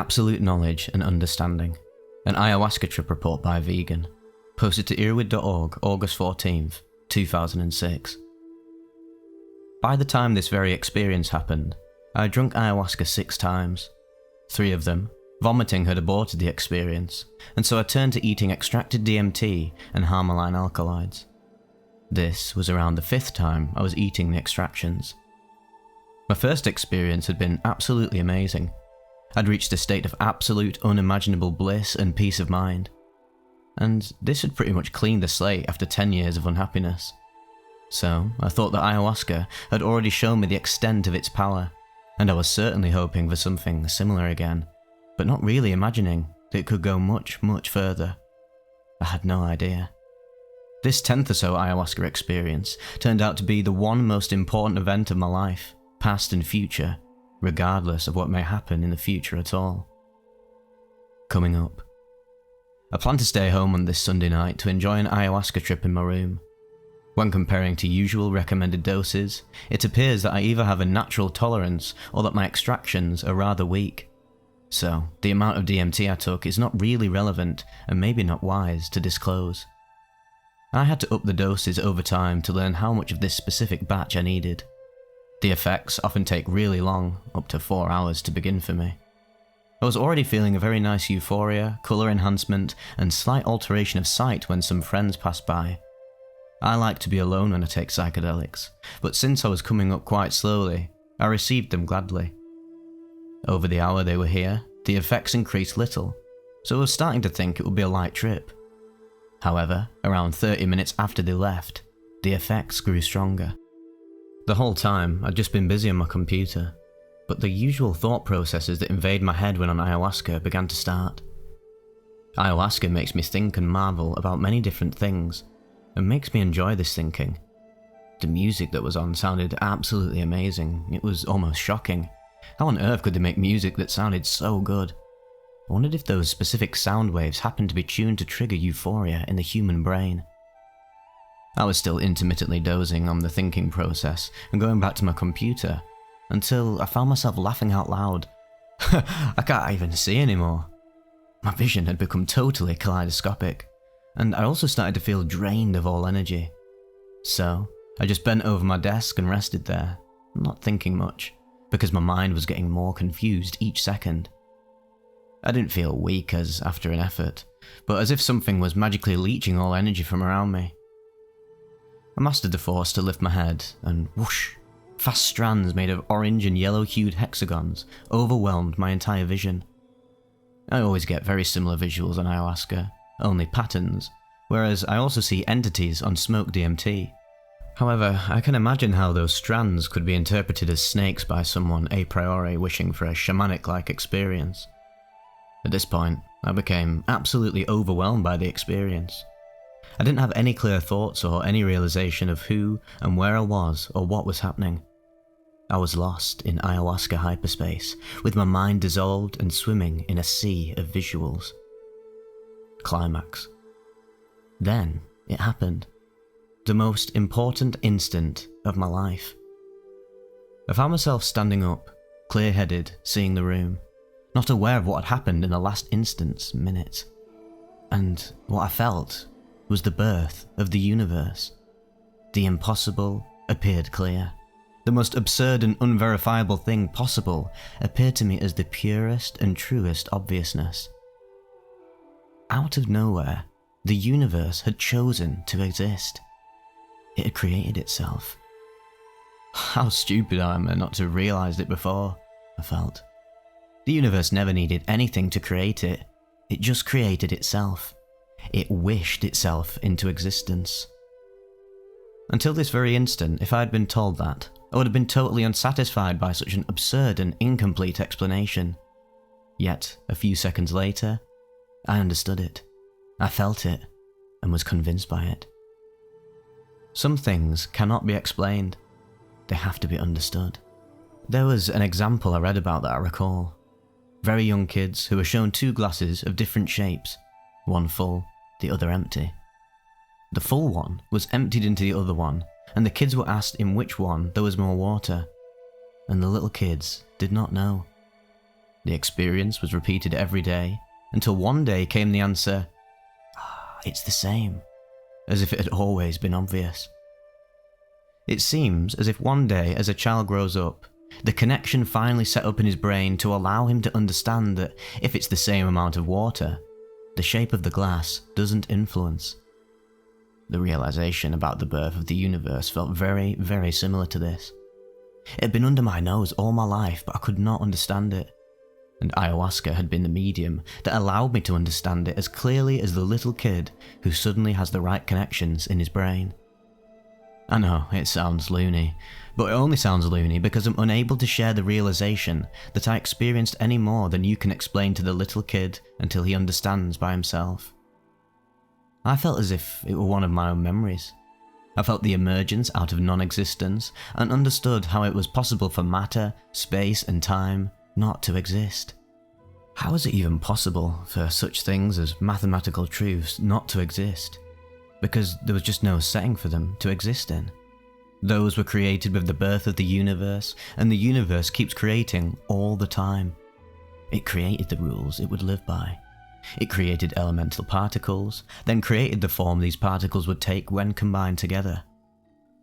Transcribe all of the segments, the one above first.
Absolute Knowledge and Understanding, an Ayahuasca trip report by a vegan, posted to earwid.org, August 14th, 2006. By the time this very experience happened, I had drunk ayahuasca 6 times. 3 of them, vomiting, had aborted the experience, and so I turned to eating extracted DMT and harmaline alkaloids. This was around the 5th time I was eating the extractions. My first experience had been absolutely amazing. I'd reached a state of absolute unimaginable bliss and peace of mind. And this had pretty much cleaned the slate after 10 years of unhappiness. So I thought that ayahuasca had already shown me the extent of its power, and I was certainly hoping for something similar again, but not really imagining that it could go much, much further. I had no idea. This 10th or so ayahuasca experience turned out to be the one most important event of my life, past and future, regardless of what may happen in the future at all. Coming up. I plan to stay home on this Sunday night to enjoy an ayahuasca trip in my room. When comparing to usual recommended doses, it appears that I either have a natural tolerance or that my extractions are rather weak. So, the amount of DMT I took is not really relevant and maybe not wise to disclose. I had to up the doses over time to learn how much of this specific batch I needed. The effects often take really long, up to 4 hours to begin for me. I was already feeling a very nice euphoria, colour enhancement, and slight alteration of sight when some friends passed by. I like to be alone when I take psychedelics, but since I was coming up quite slowly, I received them gladly. Over the hour they were here, the effects increased little, so I was starting to think it would be a light trip. However, around 30 minutes after they left, the effects grew stronger. The whole time, I'd just been busy on my computer, but the usual thought processes that invade my head when on ayahuasca began to start. Ayahuasca makes me think and marvel about many different things, and makes me enjoy this thinking. The music that was on sounded absolutely amazing. It was almost shocking. How on earth could they make music that sounded so good? I wondered if those specific sound waves happened to be tuned to trigger euphoria in the human brain. I was still intermittently dozing on the thinking process and going back to my computer, until I found myself laughing out loud. I can't even see anymore. My vision had become totally kaleidoscopic, and I also started to feel drained of all energy. So, I just bent over my desk and rested there, not thinking much, because my mind was getting more confused each second. I didn't feel weak as after an effort, but as if something was magically leeching all energy from around me. I mastered the force to lift my head, and whoosh, fast strands made of orange and yellow-hued hexagons overwhelmed my entire vision. I always get very similar visuals on ayahuasca, only patterns, whereas I also see entities on smoked DMT. However, I can imagine how those strands could be interpreted as snakes by someone a priori wishing for a shamanic-like experience. At this point, I became absolutely overwhelmed by the experience. I didn't have any clear thoughts or any realization of who and where I was or what was happening. I was lost in ayahuasca hyperspace, with my mind dissolved and swimming in a sea of visuals. Climax. Then it happened. The most important instant of my life. I found myself standing up, clear-headed, seeing the room, not aware of what had happened in the last instant's minute. And what I felt was the birth of the universe. The impossible appeared clear. The most absurd and unverifiable thing possible appeared to me as the purest and truest obviousness. Out of nowhere, the universe had chosen to exist. It had created itself. How stupid I am not to have realized it before, I felt. The universe never needed anything to create it. It just created itself. It wished itself into existence. Until this very instant, if I had been told that, I would have been totally unsatisfied by such an absurd and incomplete explanation. Yet, a few seconds later, I understood it. I felt it, and was convinced by it. Some things cannot be explained. They have to be understood. There was an example I read about that I recall. Very young kids who were shown 2 glasses of different shapes, one full, the other empty. The full one was emptied into the other one, and the kids were asked in which one there was more water, and the little kids did not know. The experience was repeated every day, until one day came the answer, "It's the same," as if it had always been obvious. It seems as if one day, as a child grows up, the connection finally set up in his brain to allow him to understand that if it's the same amount of water, the shape of the glass doesn't influence. The realization about the birth of the universe felt very, very similar to this. It had been under my nose all my life, but I could not understand it. And ayahuasca had been the medium that allowed me to understand it as clearly as the little kid who suddenly has the right connections in his brain. I know, it sounds loony, but it only sounds loony because I'm unable to share the realization that I experienced any more than you can explain to the little kid until he understands by himself. I felt as if it were one of my own memories. I felt the emergence out of non-existence and understood how it was possible for matter, space and time not to exist. How is it even possible for such things as mathematical truths not to exist? Because there was just no setting for them to exist in. Those were created with the birth of the universe, and the universe keeps creating all the time. It created the rules it would live by. It created elemental particles, then created the form these particles would take when combined together.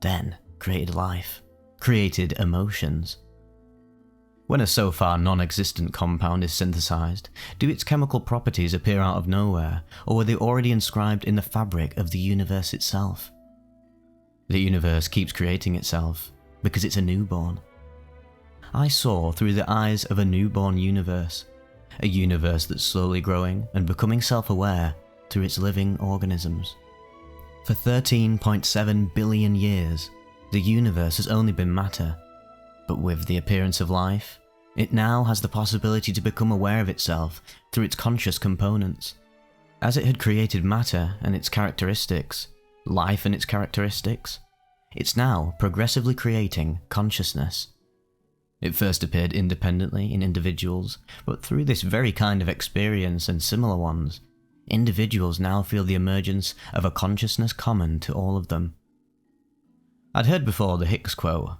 Then created life, created emotions. When a so far non-existent compound is synthesized, do its chemical properties appear out of nowhere, or were they already inscribed in the fabric of the universe itself? The universe keeps creating itself because it's a newborn. I saw through the eyes of a newborn universe, a universe that's slowly growing and becoming self-aware through its living organisms. For 13.7 billion years, the universe has only been matter. But with the appearance of life, it now has the possibility to become aware of itself through its conscious components. As it had created matter and its characteristics, life and its characteristics, it's now progressively creating consciousness. It first appeared independently in individuals, but through this very kind of experience and similar ones, individuals now feel the emergence of a consciousness common to all of them. I'd heard before the Hicks quote,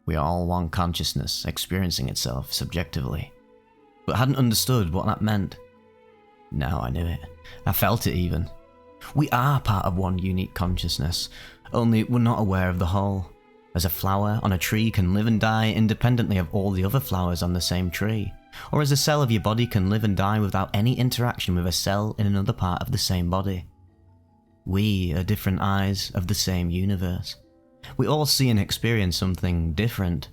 "We are all one consciousness experiencing itself subjectively," but hadn't understood what that meant. Now I knew it. I felt it even. We are part of one unique consciousness, only we're not aware of the whole. As a flower on a tree can live and die independently of all the other flowers on the same tree, or as a cell of your body can live and die without any interaction with a cell in another part of the same body. We are different eyes of the same universe. We all see and experience something different,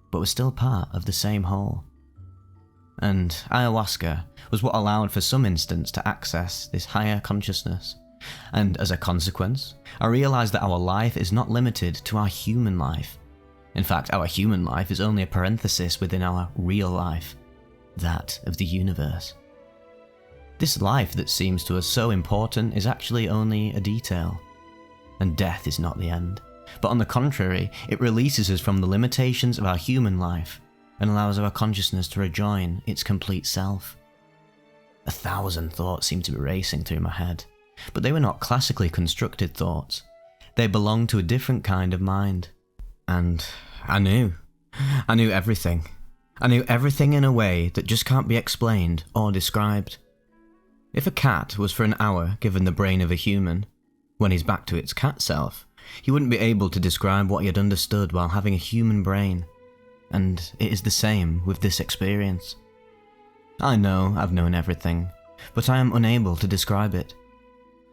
but we're still part of the same whole. And ayahuasca was what allowed for some instance to access this higher consciousness. And as a consequence, I realized that our life is not limited to our human life. In fact, our human life is only a parenthesis within our real life, that of the universe. This life that seems to us so important is actually only a detail. And death is not the end. But on the contrary, it releases us from the limitations of our human life and allows our consciousness to rejoin its complete self. 1,000 thoughts seemed to be racing through my head, but they were not classically constructed thoughts. They belonged to a different kind of mind. And I knew everything. I knew everything in a way that just can't be explained or described. If a cat was for an hour given the brain of a human, when he's back to its cat self, he wouldn't be able to describe what he had understood while having a human brain. And it is the same with this experience. I know I've known everything, but I am unable to describe it.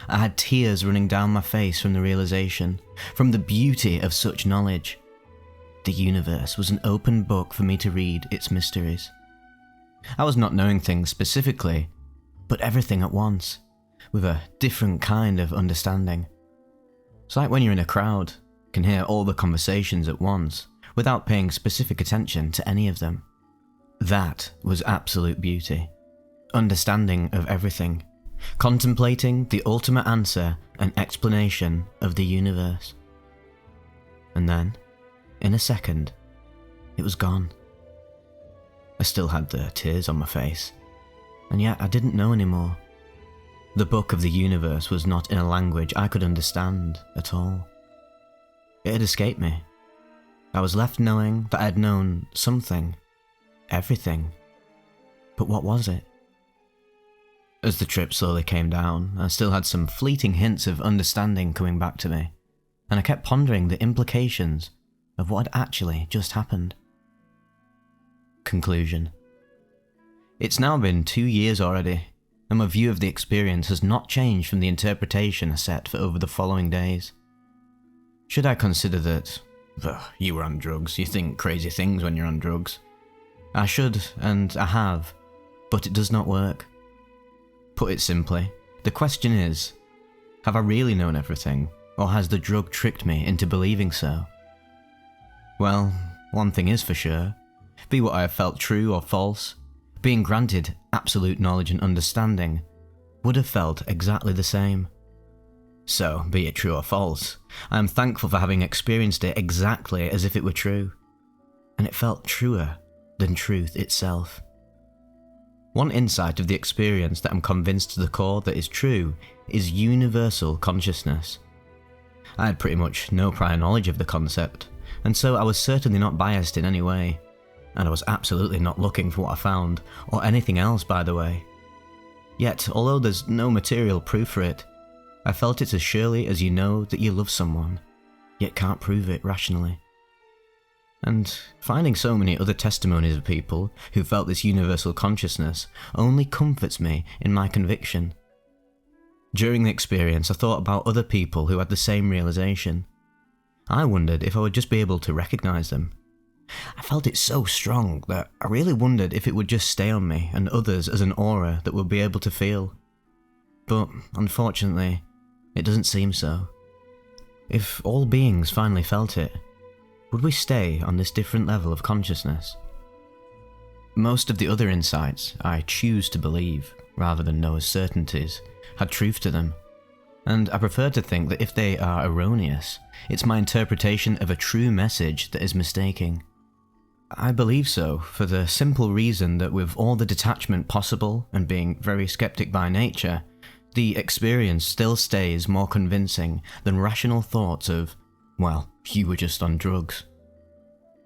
I had tears running down my face from the realization, from the beauty of such knowledge. The universe was an open book for me to read its mysteries. I was not knowing things specifically, but everything at once, with a different kind of understanding. It's like when you're in a crowd, can hear all the conversations at once, without paying specific attention to any of them. That was absolute beauty. Understanding of everything. Contemplating the ultimate answer and explanation of the universe. And then, in a second, it was gone. I still had the tears on my face, and yet I didn't know anymore. The book of the universe was not in a language I could understand at all. It had escaped me. I was left knowing that I had known something, everything. But what was it? As the trip slowly came down, I still had some fleeting hints of understanding coming back to me, and I kept pondering the implications of what had actually just happened. Conclusion. It's now been 2 years already, and my view of the experience has not changed from the interpretation I set for over the following days. Should I consider that, you were on drugs, you think crazy things when you're on drugs? I should, and I have, but it does not work. Put it simply, the question is, have I really known everything, or has the drug tricked me into believing so? Well, one thing is for sure, be what I have felt true or false, being granted absolute knowledge and understanding would have felt exactly the same. So, be it true or false, I am thankful for having experienced it exactly as if it were true, and it felt truer than truth itself. One insight of the experience that I'm convinced to the core that is true is universal consciousness. I had pretty much no prior knowledge of the concept, and so I was certainly not biased in any way, and I was absolutely not looking for what I found, or anything else by the way. Yet, although there's no material proof for it, I felt it as surely as you know that you love someone, yet can't prove it rationally. And finding so many other testimonies of people who felt this universal consciousness only comforts me in my conviction. During the experience, I thought about other people who had the same realization. I wondered if I would just be able to recognize them. I felt it so strong that I really wondered if it would just stay on me and others as an aura that we'll be able to feel. But unfortunately, it doesn't seem so. If all beings finally felt it, would we stay on this different level of consciousness? Most of the other insights I choose to believe, rather than know as certainties, had truth to them, and I prefer to think that if they are erroneous, it's my interpretation of a true message that is mistaking. I believe so for the simple reason that with all the detachment possible and being very skeptic by nature, the experience still stays more convincing than rational thoughts of, well, you were just on drugs.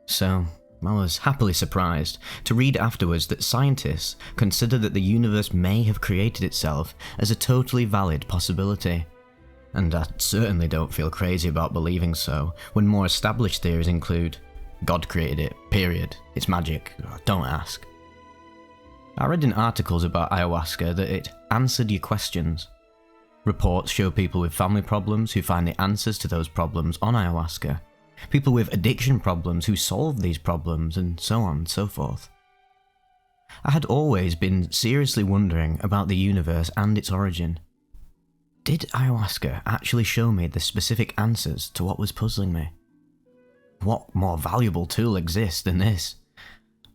So, I was happily surprised to read afterwards that scientists consider that the universe may have created itself as a totally valid possibility. And I certainly don't feel crazy about believing so, when more established theories include, God created it, period, it's magic, don't ask. I read in articles about ayahuasca that it answered your questions. Reports show people with family problems who find the answers to those problems on ayahuasca, people with addiction problems who solve these problems, and so on and so forth. I had always been seriously wondering about the universe and its origin. Did ayahuasca actually show me the specific answers to what was puzzling me? What more valuable tool exists than this?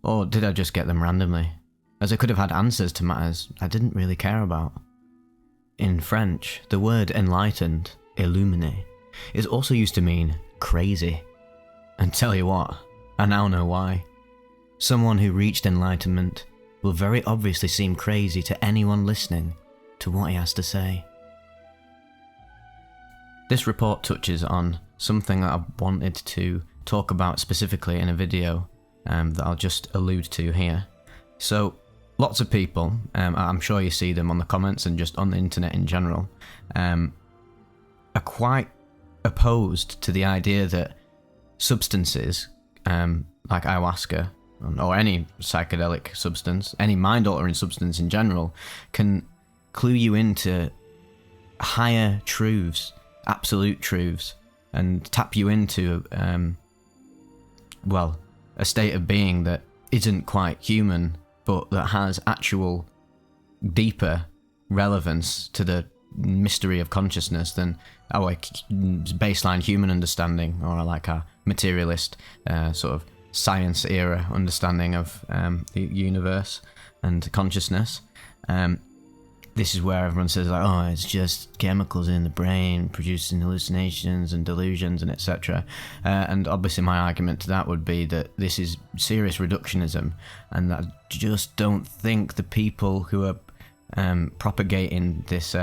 Or did I just get them randomly, as I could have had answers to matters I didn't really care about? In French, the word enlightened, illuminé, is also used to mean crazy. And tell you what, I now know why. Someone who reached enlightenment will very obviously seem crazy to anyone listening to what he has to say. This report touches on something that I wanted to talk about specifically in a video that I'll just allude to here. So, lots of people, I'm sure you see them on the comments and just on the internet in general, are quite opposed to the idea that substances like ayahuasca or any psychedelic substance, any mind-altering substance in general, can clue you into higher truths, absolute truths, and tap you into, a state of being that isn't quite human, but that has actual deeper relevance to the mystery of consciousness than our baseline human understanding, or like our materialist sort of science era understanding of the universe and consciousness. This is where everyone says, like, oh, it's just chemicals in the brain producing hallucinations and delusions and etc. And obviously my argument to that would be that this is serious reductionism, and I just don't think the people who are propagating this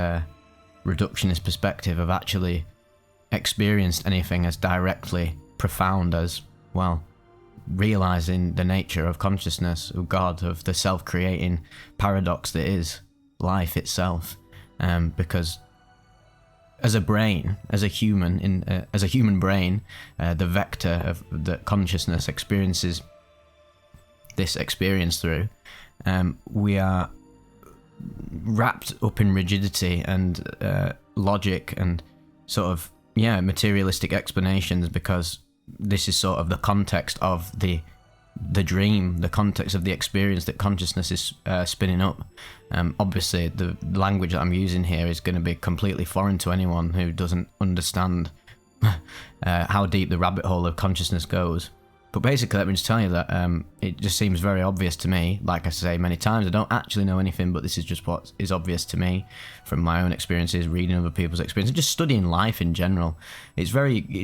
reductionist perspective have actually experienced anything as directly profound as, well, realizing the nature of consciousness, of God, of the self-creating paradox that is life itself. Because as a brain, as a human, as a human brain, the vector of the consciousness experiences this experience through, we are wrapped up in rigidity and logic and sort of materialistic explanations, because this is sort of the context of the dream, the context of the experience that consciousness is spinning up. Obviously, the language that I'm using here is going to be completely foreign to anyone who doesn't understand how deep the rabbit hole of consciousness goes. But basically, let me just tell you that it just seems very obvious to me. Like I say many times, I don't actually know anything, but this is just what is obvious to me from my own experiences, reading other people's experiences, just studying life in general. It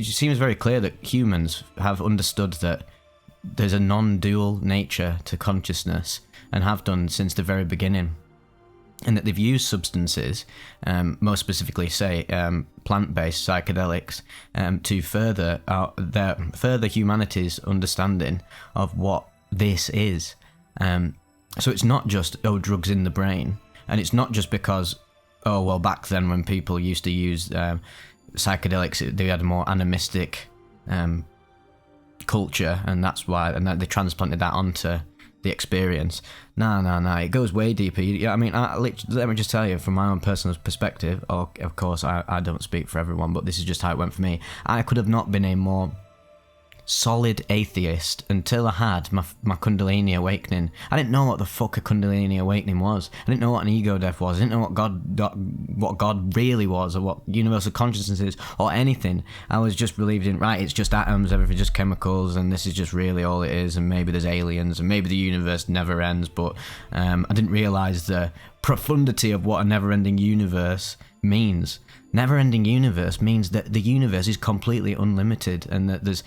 seems very clear that humans have understood that there's a non-dual nature to consciousness, and have done since the very beginning. And that they've used substances, most specifically, say, plant-based psychedelics, to further humanity's understanding of what this is. So it's not just, drugs in the brain, and it's not just because, back then when people used to use psychedelics, they had a more animistic culture, and that's why, and that they transplanted that onto the experience. No, it goes way deeper. Let me just tell you from my own personal perspective, of course I don't speak for everyone, but this is just how it went for me. I could have not been a more solid atheist until I had my Kundalini awakening. I didn't know what the fuck a Kundalini awakening was. I didn't know what an ego death was. I didn't know what God really was, or what universal consciousness is, or anything. I was just believed in, right, it's just atoms, everything's just chemicals, and this is just really all it is, and maybe there's aliens, and maybe the universe never ends. But I didn't realise the profundity of what a never-ending universe means. Never-ending universe means that the universe is completely unlimited, and that there's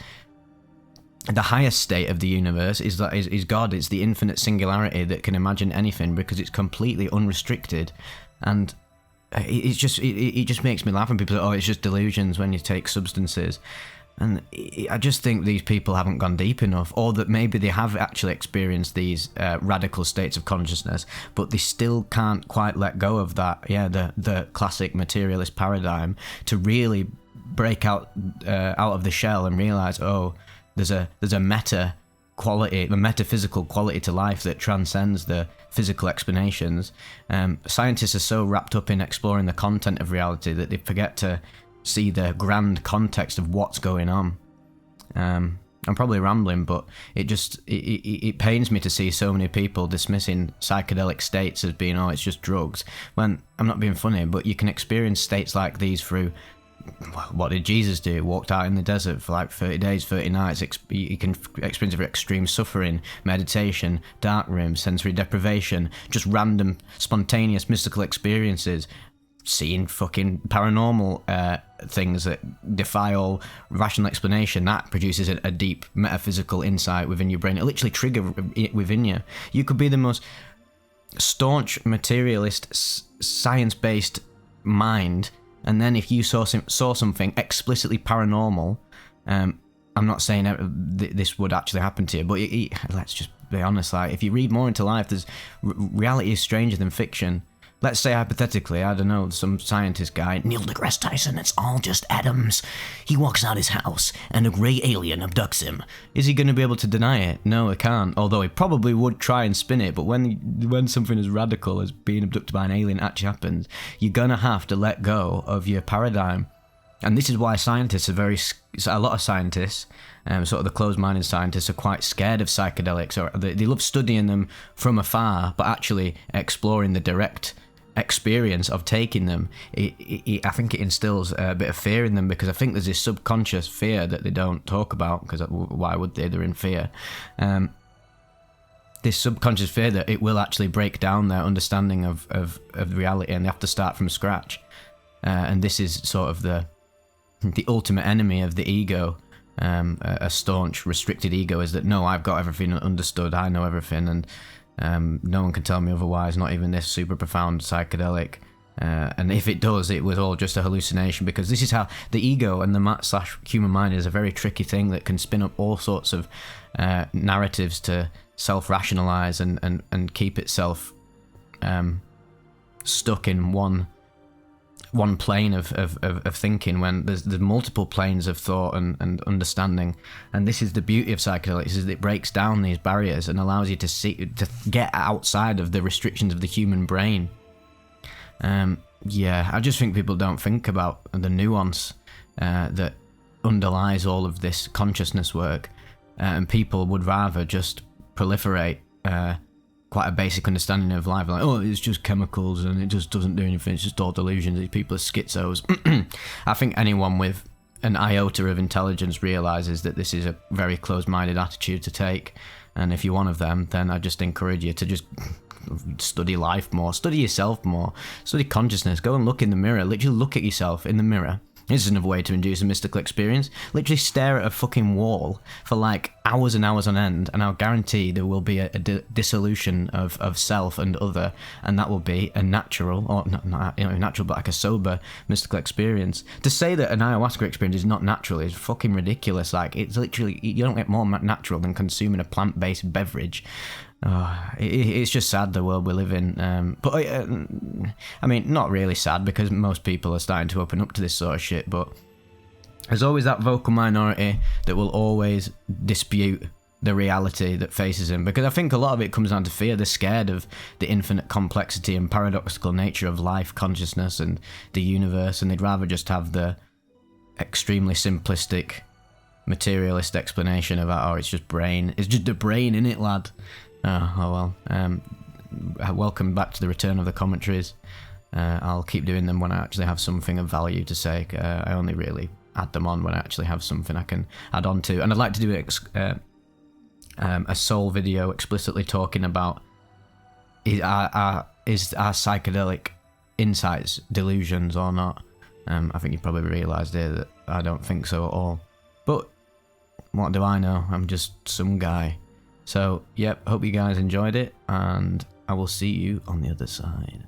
the highest state of the universe is God. It's the infinite singularity that can imagine anything, because it's completely unrestricted. And it just makes me laugh when people say, it's just delusions when you take substances. And I just think these people haven't gone deep enough, or that maybe they have actually experienced these radical states of consciousness, but they still can't quite let go of that, the classic materialist paradigm, to really break out of the shell and realise, there's a meta quality, a metaphysical quality to life that transcends the physical explanations. Scientists are so wrapped up in exploring the content of reality that they forget to see the grand context of what's going on. I'm probably rambling, but it pains me to see so many people dismissing psychedelic states as being, it's just drugs. When, I'm not being funny, but you can experience states like these through, what did Jesus do? He walked out in the desert for like 30 days, 30 nights. You can experience very extreme suffering, meditation, dark rooms, sensory deprivation, just random, spontaneous, mystical experiences, seeing fucking paranormal things that defy all rational explanation. That produces a deep metaphysical insight within your brain. It literally triggers it within you. You could be the most staunch materialist, science-based mind, and then if you saw something explicitly paranormal, I'm not saying this would actually happen to you, but let's just be honest, like, if you read more into life, reality is stranger than fiction. Let's say hypothetically, I don't know, some scientist guy, Neil deGrasse Tyson, it's all just atoms. He walks out his house and a grey alien abducts him. Is he going to be able to deny it? No, he can't. Although he probably would try and spin it. But when something as radical as being abducted by an alien actually happens, you're going to have to let go of your paradigm. And this is why scientists are a lot of scientists, sort of the closed-minded scientists, are quite scared of psychedelics. Or they love studying them from afar, but actually exploring the direct experience of taking them, I think it instills a bit of fear in them, because I think there's this subconscious fear that they don't talk about, because why would they? They're in fear. This subconscious fear that it will actually break down their understanding of reality, and they have to start from scratch. And this is sort of the ultimate enemy of the ego. A staunch, restricted ego is that, no, I've got everything understood, I know everything, and no one can tell me otherwise, not even this super profound psychedelic And if it does, it was all just a hallucination, because this is how the ego and the human mind is a very tricky thing that can spin up all sorts of narratives to self-rationalize and keep itself stuck in one plane of thinking, when there's multiple planes of thought and understanding. And this is the beauty of psychedelics, is it breaks down these barriers and allows you to get outside of the restrictions of the human brain. Yeah, I just think people don't think about the nuance that underlies all of this consciousness work, and people would rather just proliferate quite a basic understanding of life, like, oh, it's just chemicals and it just doesn't do anything, it's just all delusions, these people are schizos. I think anyone with an iota of intelligence realises that this is a very closed-minded attitude to take, and if you're one of them, then I just encourage you to just study life more, study yourself more, study consciousness, go and look in the mirror, literally look at yourself in the mirror. This is another way to induce a mystical experience. Literally stare at a fucking wall for like hours and hours on end, and I'll guarantee there will be a dissolution of self and other, and that will be a natural, or not natural, but like a sober mystical experience. To say that an ayahuasca experience is not natural is fucking ridiculous. Like, it's literally, you don't get more natural than consuming a plant-based beverage. It's just sad, the world we live in. But I mean, not really sad, because most people are starting to open up to this sort of shit, but there's always that vocal minority that will always dispute the reality that faces them, because I think a lot of it comes down to fear. They're scared of the infinite complexity and paradoxical nature of life, consciousness, and the universe, and they'd rather just have the extremely simplistic materialist explanation about, oh, it's just brain, it's just the brain, innit, lad? Oh well. Welcome back to the return of the commentaries. I'll keep doing them when I actually have something of value to say. I only really add them on when I actually have something I can add on to. And I'd like to do a soul video explicitly talking about is our psychedelic insights delusions or not. I think you probably realised here that I don't think so at all. But what do I know? I'm just some guy. So, yep, hope you guys enjoyed it, and I will see you on the other side.